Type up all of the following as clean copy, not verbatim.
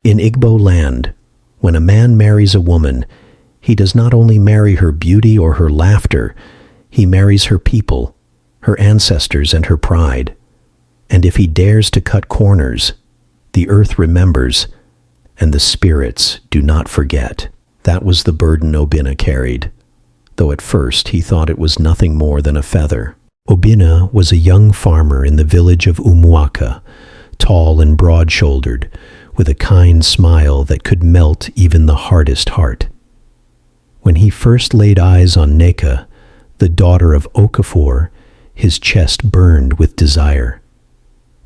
In Igbo land, when a man marries a woman, he does not only marry her beauty or her laughter, he marries her people, her ancestors, and her pride. And if he dares to cut corners, the earth remembers, and the spirits do not forget. That was the burden Obinna carried, though at first he thought it was nothing more than a feather. Obinna was a young farmer in the village of Umuaka, tall and broad-shouldered, with a kind smile that could melt even the hardest heart. When he first laid eyes on Nneka, the daughter of Okafor, his chest burned with desire.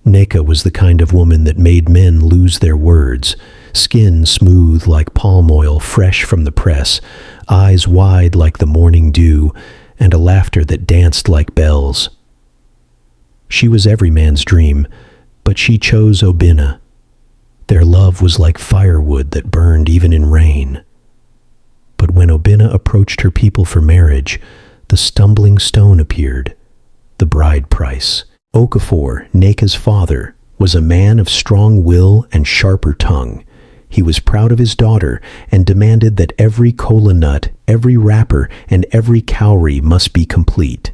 Nneka was the kind of woman that made men lose their words, skin smooth like palm oil fresh from the press, eyes wide like the morning dew, and a laughter that danced like bells. She was every man's dream, but she chose Obinna. Their love was like firewood that burned even in rain. But when Obinna approached her people for marriage, the stumbling stone appeared, the bride price. Okafor, Nneka's father, was a man of strong will and sharper tongue. He was proud of his daughter and demanded that every kola nut, every wrapper, and every cowrie must be complete.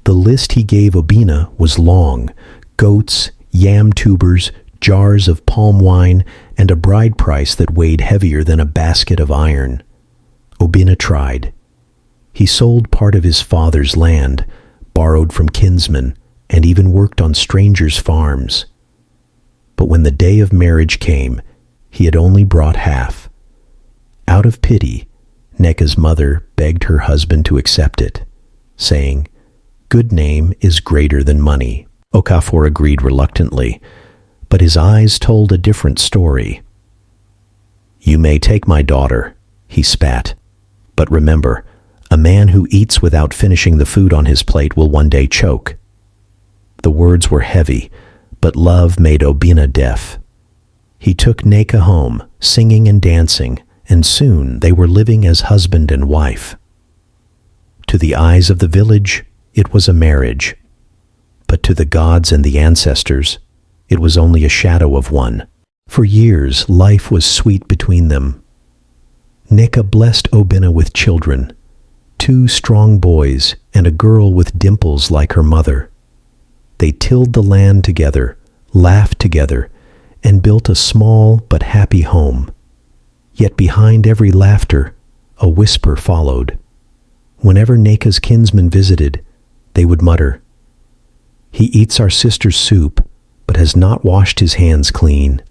The list he gave Obinna was long: goats, yam tubers, jars of palm wine, and a bride price that weighed heavier than a basket of iron. Obinna tried. He sold part of his father's land, borrowed from kinsmen, and even worked on strangers' farms. But when the day of marriage came, he had only brought half. Out of pity, Nneka's mother begged her husband to accept it, saying, "Good name is greater than money." Okafor agreed reluctantly, but his eyes told a different story. "You may take my daughter," he spat, "but remember, a man who eats without finishing the food on his plate will one day choke." The words were heavy, but love made Obinna deaf. He took Nneka home, singing and dancing, and soon they were living as husband and wife. To the eyes of the village, it was a marriage, but to the gods and the ancestors, it was only a shadow of one. For years, life was sweet between them. Nneka blessed Obinna with children, 2 strong boys and a girl with dimples like her mother. They tilled the land together, laughed together, and built a small but happy home. Yet behind every laughter, a whisper followed. Whenever Nneka's kinsmen visited, they would mutter, "He eats our sister's soup, but has not washed his hands clean."